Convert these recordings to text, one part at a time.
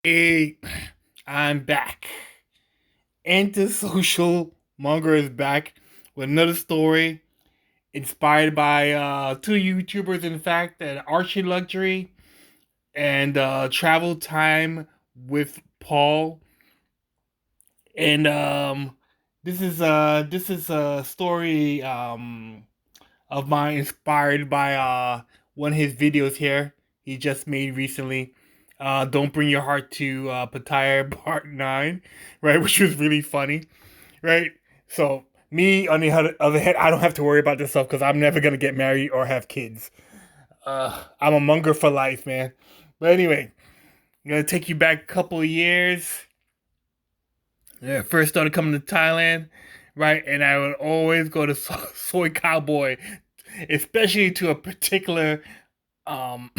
Hey, I'm back. Antisocial Monger is back with another story inspired by two YouTubers, in fact, that Archie Luxury and Travel Time with Paul. And this is a story of mine inspired by one of his videos here he just made recently. Don't bring your heart to Pattaya Part 9, right? Which was really funny, right? So me on the other hand, I don't have to worry about this stuff because I'm never gonna get married or have kids. I'm a monger for life, man. But anyway, I'm gonna take you back a couple of years. Yeah, first started coming to Thailand, right? And I would always go to Soy Cowboy, especially to a particular um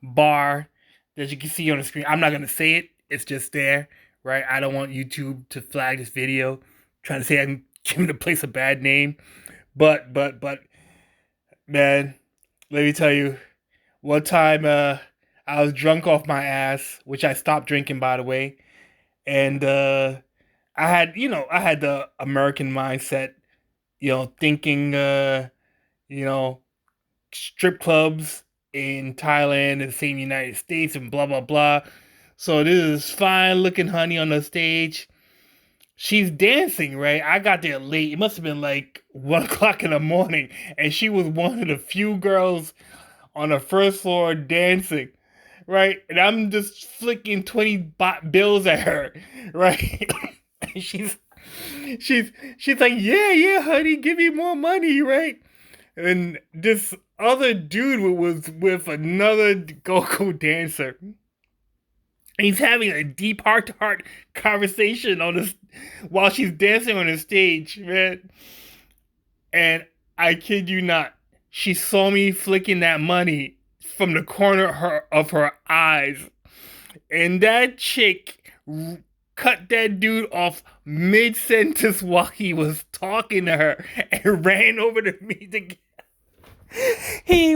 bar that you can see on the screen. I'm not gonna say it; it's just there, right? I don't want YouTube to flag this video, trying to say I'm giving the place a bad name. But, man, let me tell you, one time I was drunk off my ass, which I stopped drinking, by the way, and I had the American mindset, thinking you know strip clubs in Thailand and the same United States and blah blah blah. So this is fine looking honey on the stage. She's dancing, right? I got there late. It must have been like 1 o'clock in the morning, and she was one of the few girls on the first floor dancing, right? And I'm just flicking 20 bills at her, right? And she's like, yeah, yeah, honey, give me more money, right? And this other dude was with another go-go dancer. He's having a deep heart-to-heart conversation on this while she's dancing on the stage, man. And I kid you not, she saw me flicking that money from the corner of her eyes, and that chick cut that dude off mid sentence while he was talking to her and ran over to me to get he,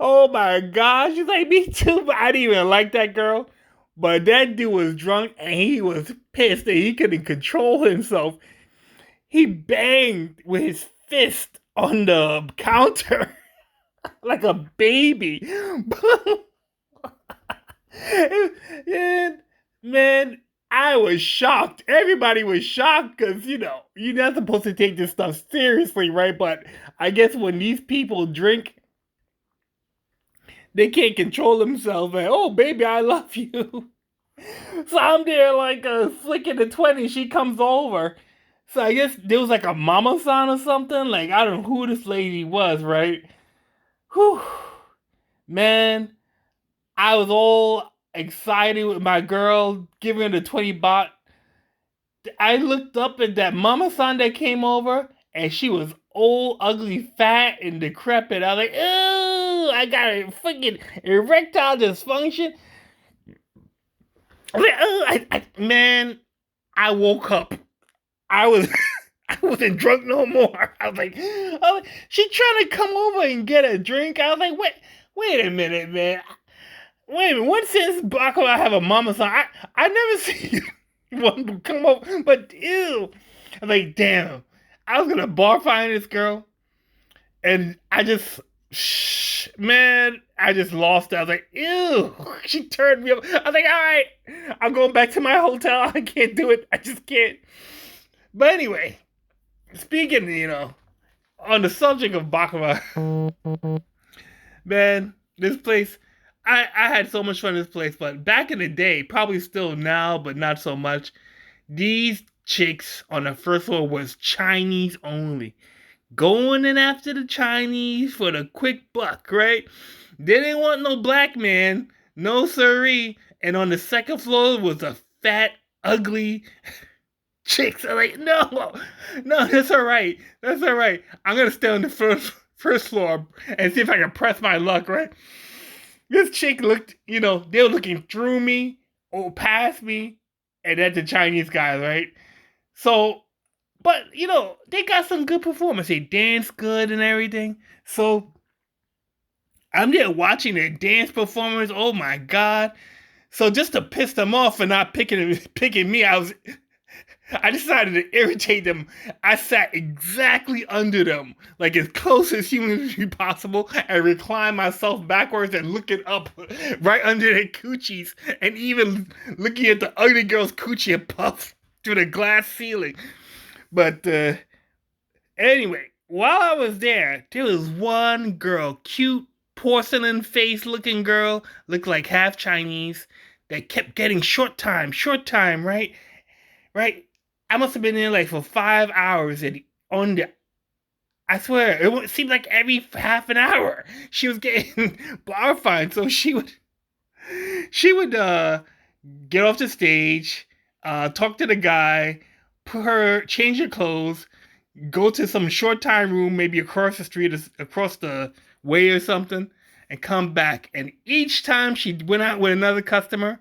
oh my gosh, she's like, me too, but I didn't even like that girl. But that dude was drunk and he was pissed that he couldn't control himself. He banged with his fist on the counter like a baby. And man, I was shocked. Everybody was shocked because, you're not supposed to take this stuff seriously, right? But I guess when these people drink, they can't control themselves. Like, oh, baby, I love you. So I'm there like flicking the 20. She comes over. So I guess there was like a mama san or something. Like, I don't know who this lady was, right? Whew. Man, I was all excited with my girl giving her the 20 baht. I looked up at that mama san that came over, and she was old, ugly, fat, and decrepit. I was like, ooh, I got a freaking erectile dysfunction. I was like, oh, man, I woke up. I was I wasn't drunk no more. She trying to come over and get a drink. I was like, wait a minute, man. Wait a minute. What since I have a mama son? I never see one to come over, but ew. I was like, damn. I was gonna bar find this girl, and I just lost it. I was like, ew. She turned me up. I was like, all right, I'm going back to my hotel. I can't do it. I just can't. But anyway, speaking, on the subject of Baccarat, man, this place, I had so much fun in this place, but back in the day, probably still now, but not so much, these chicks on the first floor was Chinese only. Going in after the Chinese for the quick buck, right? They didn't want no black man, no siree. And on the second floor was a fat, ugly chicks are like, no, no, that's all right. That's all right. I'm gonna stay on the first floor and see if I can press my luck, right? This chick looked, they were looking through me or past me, and at the Chinese guys, right? So, but they got some good performance. They dance good and everything. So I'm there watching their dance performance. Oh my god. So just to piss them off for not picking me, I decided to irritate them. I sat exactly under them, like as close as humanly possible, and reclined myself backwards and looking up right under their coochies, and even looking at the ugly girl's coochie and puff through the glass ceiling. But anyway, while I was there was one girl, cute porcelain face looking girl, looked like half Chinese, that kept getting short time, right? Right? I must have been there like for 5 hours and on the I swear, it seemed like every half an hour she was getting bar fine. So she would get off the stage, talk to the guy, put her change her clothes, go to some short time room, maybe across the street, across the way or something, and come back. And each time she went out with another customer,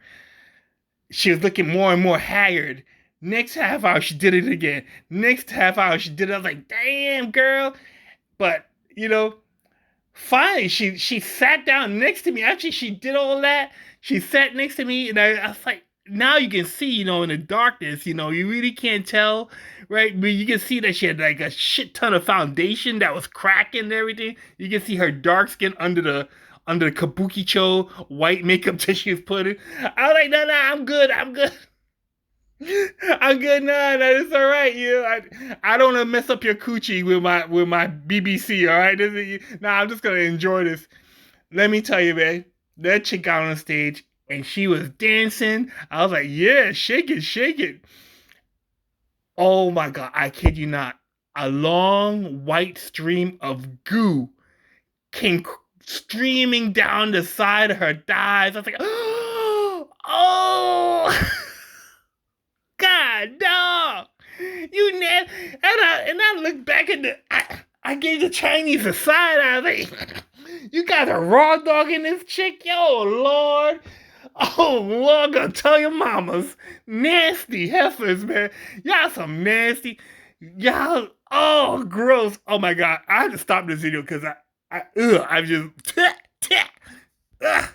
she was looking more and more haggard. Next half hour, she did it again. Next half hour, she did it. I was like, damn, girl. But, finally, she sat down next to me. After she did all that, she sat next to me, and I was like, now you can see, in the darkness, you really can't tell, right? But you can see that she had like a shit ton of foundation that was cracking and everything. You can see her dark skin under the kabuki cho white makeup that she was putting. I was like, no, no, I'm good, I'm good. I'm good now. No, it's all right. I don't want to mess up your coochie with my BBC. All right, nah, I'm just gonna enjoy this. Let me tell you, man. That chick got on the stage and she was dancing. I was like, yeah, shake it, shake it. Oh my god, I kid you not. A long white stream of goo came streaming down the side of her thighs. I was like, oh. God, no! You ne- and I looked back at I gave the Chinese a side eye. Like, you got a raw dog in this chick, yo, Lord. Oh, Lord, I'm gonna tell your mamas. Nasty heifers, man. Y'all some nasty. Y'all, oh, gross. Oh my God. I had to stop this video because I'm just, ugh.